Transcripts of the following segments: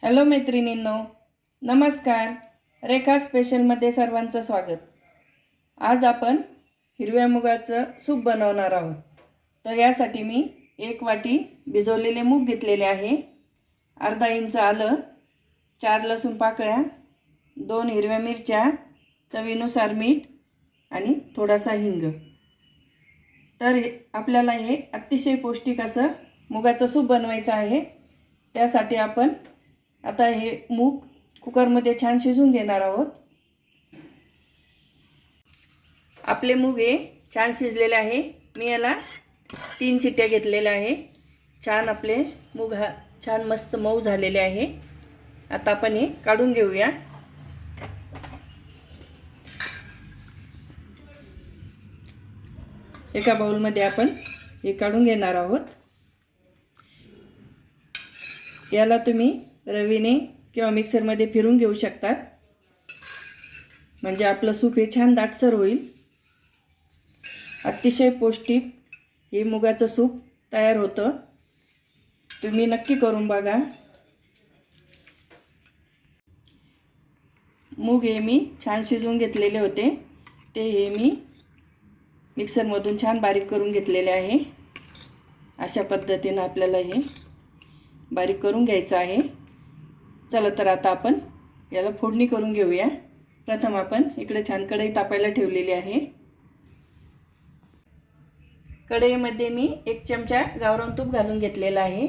Hello मैत्रिणींनो, नमस्कार. रेखा स्पेशलमध्ये सर्वांचं स्वागत. आज आपण हिरव्या मुगाचं सूप बनवणार आहोत. तर यासाठी मी 1 वाटी भिजवलेले मूग घेतलेले आहे, अर्धा इंच आलं, 4 लसूण पाकळ्या, 2 हिरव्या मिरच्या, चवीनुसार मीठ आणि थोडासा हिंग. तर आपल्याला हे अतिशय पौष्टिक असं मुगाचं सूप बनवायचं आहे. त्यासाठी आपण आता हे मूग कुकरमध्ये छान शिजवून घेणार आहोत. आपले मूग हे छान शिजलेले आहे. मी याला 3 शिट्ट्या घेतलेल्या आहे. छान आपले मूग छान मस्त मऊ झालेले आहे. आता आपण हे काढून घेऊया. एका बाउलमध्ये आपण हे काढून घेणार आहोत. याला तुम्ही रवीने किंवा मिक्सरमध्ये फिरून घेऊ शकता, म्हणजे आपलं सूप हे छान दाटसर होईल. अतिशय पौष्टिक हे मुगाचं सूप तयार होतं. तुम्ही नक्की करून बघा. मूग हे मी छान शिजवून घेतलेले होते, ते हे मी मिक्सरमधून छान बारीक करून घेतलेले आहे. अशा पद्धतीने आपल्याला हे बारीक करून घ्यायचं आहे. चला तर आता आपण याला फोडणी करून घेऊया. प्रथम आपण इकडे छान कढई तापायला ठेवलेली आहे. कढईमध्ये मी 1 चमचा गावरान तूप घालून घेतलेला आहे.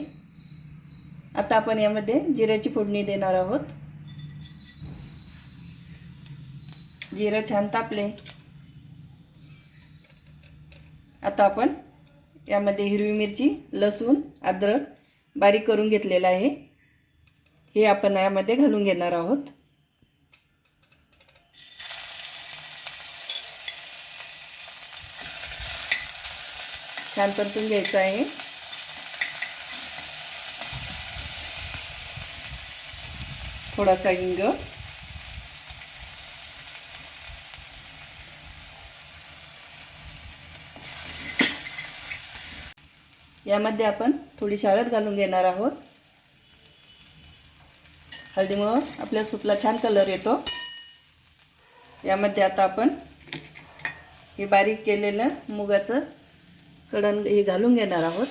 आता आपण यामध्ये जिऱ्याची फोडणी देणार आहोत. जिरं छान तापले. आता आपण यामध्ये हिरवी मिरची, लसूण, अद्रक बारीक करून घेतलेला आहे, हे आपण यामध्ये घालून घेणार आहोत. छान परतून घ्यायचं आहे. थोडासा हिंग, यामध्ये आपण थोडीशी हळद घालून घेणार आहोत. हळदीमुळे आपल्या सूपला छान कलर येतो. यामध्ये आता आपण हे बारीक केलेलं मुगाचं कढण हे घालून घेणार आहोत.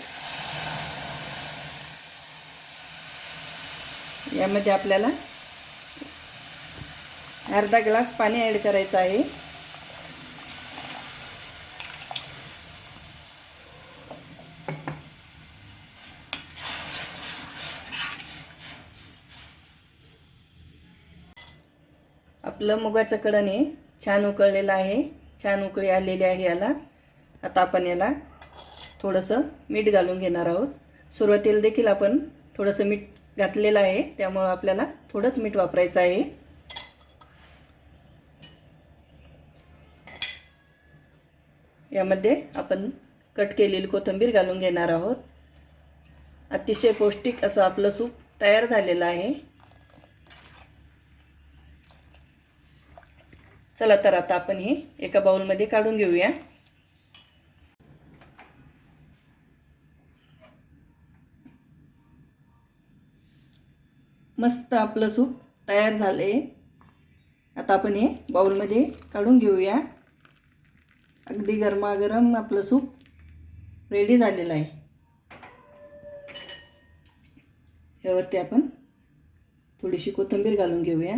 यामध्ये आपल्याला अर्धा ग्लास पाणी ॲड करायचं आहे. आपलं मुगाचं कढण हे छान उकळलेलं आहे. छान उकळी आलेली आहे याला. आता आपण याला थोडंसं मीठ घालून घेणार आहोत. सुरुवातीला देखील आपण थोडंसं मीठ घातलेलं आहे, त्यामुळे आपल्याला थोडंच मीठ वापरायचं आहे. यामध्ये आपण कट केलेली कोथिंबीर घालून घेणार आहोत. अतिशय पौष्टिक असं आपलं सूप तयार झालेलं आहे. चला तर आता आपण हे एका बाउलमध्ये काढून घेऊया. मस्त आपलं सूप तयार झाले. आता आपण हे बाउलमध्ये काढून घेऊया. अगदी गरमागरम आपलं सूप रेडी झालेलं आहे. यावरती आपण थोडीशी कोथिंबीर घालून घेऊया.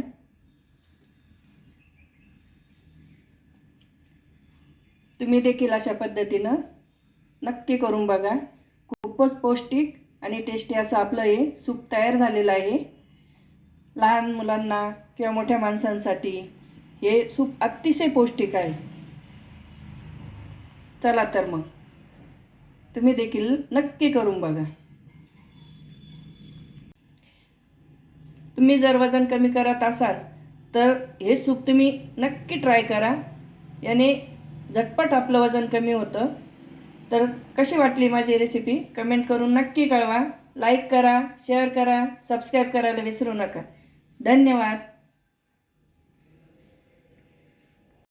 तुम्ही देखील अशा पद्धतीनं नक्की करून बघा. खूपच पौष्टिक आणि टेस्टी असं आपलं हे सूप तयार झालेलं आहे. लहान मुलांना किंवा मोठ्या माणसांसाठी हे सूप अतिशय पौष्टिक आहे. चला तर मग तुम्ही देखील नक्की करून बघा. तुम्ही जर वजन कमी करत असाल तर हे सूप तुम्ही नक्की ट्राय करा. याने झटपट आपलं वजन कमी होतं. तर कशी वाटली माझी रेसिपी कमेंट करून नक्की कळवा. लाईक करा, शेअर करा, सबस्क्राईब करायला विसरू नका. धन्यवाद.